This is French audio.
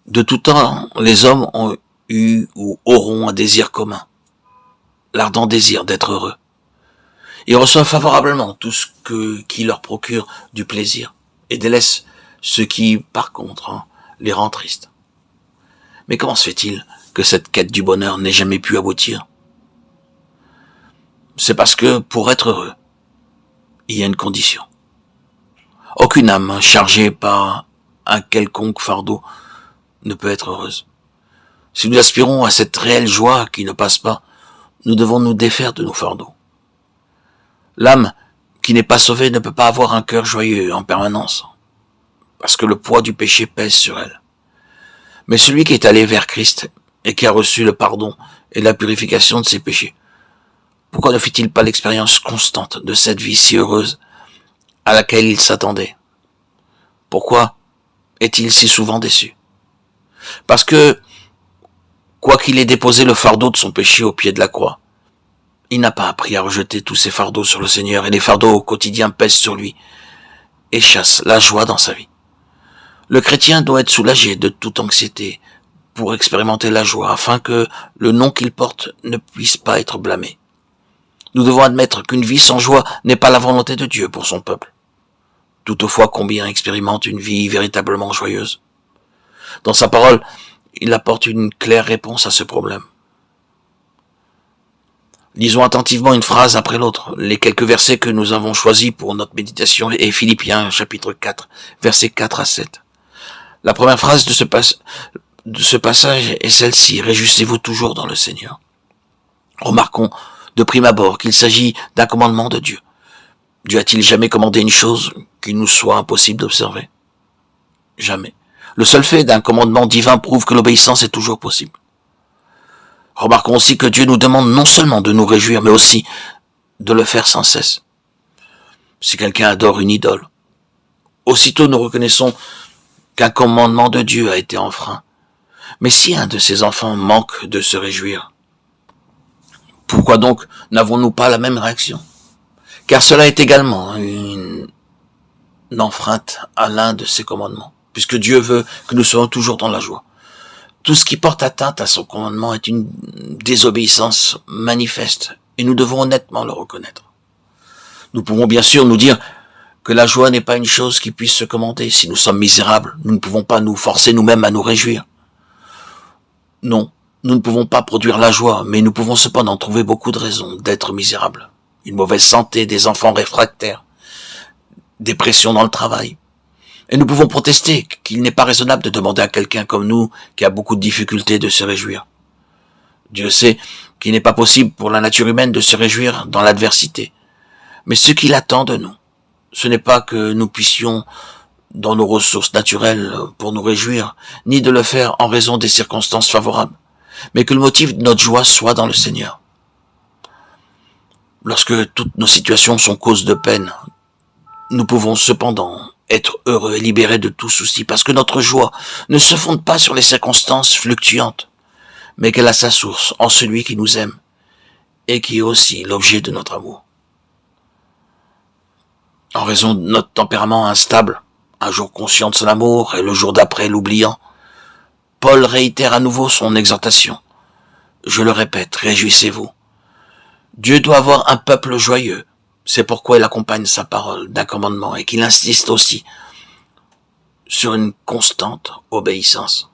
De tout temps, les hommes ont eu ou auront un désir commun, l'ardent désir d'être heureux. Ils reçoivent favorablement tout ce qui leur procure du plaisir et délaissent ce qui, par contre, les rend tristes. Mais comment se fait-il que cette quête du bonheur n'ait jamais pu aboutir? C'est parce que, pour être heureux, il y a une condition. Aucune âme chargée par un quelconque fardeau ne peut être heureuse. Si nous aspirons à cette réelle joie qui ne passe pas, nous devons nous défaire de nos fardeaux. L'âme qui n'est pas sauvée ne peut pas avoir un cœur joyeux en permanence, parce que le poids du péché pèse sur elle. Mais celui qui est allé vers Christ et qui a reçu le pardon et la purification de ses péchés, pourquoi ne fit-il pas l'expérience constante de cette vie si heureuse à laquelle il s'attendait? Pourquoi est-il si souvent déçu? Parce que, quoiqu'il ait déposé le fardeau de son péché au pied de la croix, il n'a pas appris à rejeter tous ses fardeaux sur le Seigneur, et les fardeaux au quotidien pèsent sur lui et chassent la joie dans sa vie. Le chrétien doit être soulagé de toute anxiété pour expérimenter la joie, afin que le nom qu'il porte ne puisse pas être blâmé. Nous devons admettre qu'une vie sans joie n'est pas la volonté de Dieu pour son peuple. Toutefois, combien expérimente une vie véritablement joyeuse? Dans sa parole, il apporte une claire réponse à ce problème. Lisons attentivement une phrase après l'autre. Les quelques versets que nous avons choisis pour notre méditation est Philippiens chapitre 4, versets 4 à 7. La première phrase de ce passage est celle-ci: réjouissez-vous toujours dans le Seigneur. Remarquons de prime abord qu'il s'agit d'un commandement de Dieu. Dieu a-t-il jamais commandé une chose qu'il nous soit impossible d'observer? Jamais. Le seul fait d'un commandement divin prouve que l'obéissance est toujours possible. Remarquons aussi que Dieu nous demande non seulement de nous réjouir, mais aussi de le faire sans cesse. Si quelqu'un adore une idole, aussitôt nous reconnaissons qu'un commandement de Dieu a été enfreint. Mais si un de ses enfants manque de se réjouir, pourquoi donc n'avons-nous pas la même réaction? Car cela est également une enfreinte à l'un de ses commandements, puisque Dieu veut que nous soyons toujours dans la joie. Tout ce qui porte atteinte à son commandement est une désobéissance manifeste, et nous devons honnêtement le reconnaître. Nous pouvons bien sûr nous dire que la joie n'est pas une chose qui puisse se commander. Si nous sommes misérables, nous ne pouvons pas nous forcer nous-mêmes à nous réjouir. Non, nous ne pouvons pas produire la joie, mais nous pouvons cependant trouver beaucoup de raisons d'être misérables. Une mauvaise santé, des enfants réfractaires, des pressions dans le travail. Et nous pouvons protester qu'il n'est pas raisonnable de demander à quelqu'un comme nous, qui a beaucoup de difficultés, de se réjouir. Dieu sait qu'il n'est pas possible pour la nature humaine de se réjouir dans l'adversité. Mais ce qu'il attend de nous, ce n'est pas que nous puissions, dans nos ressources naturelles, pour nous réjouir, ni de le faire en raison des circonstances favorables, mais que le motif de notre joie soit dans le Seigneur. Lorsque toutes nos situations sont cause de peine, nous pouvons cependant être heureux et libérés de tout souci, parce que notre joie ne se fonde pas sur les circonstances fluctuantes, mais qu'elle a sa source en celui qui nous aime, et qui est aussi l'objet de notre amour. En raison de notre tempérament instable, un jour conscient de son amour et le jour d'après l'oubliant, Paul réitère à nouveau son exhortation. Je le répète, réjouissez-vous. Dieu doit avoir un peuple joyeux. C'est pourquoi il accompagne sa parole d'un commandement et qu'il insiste aussi sur une constante obéissance.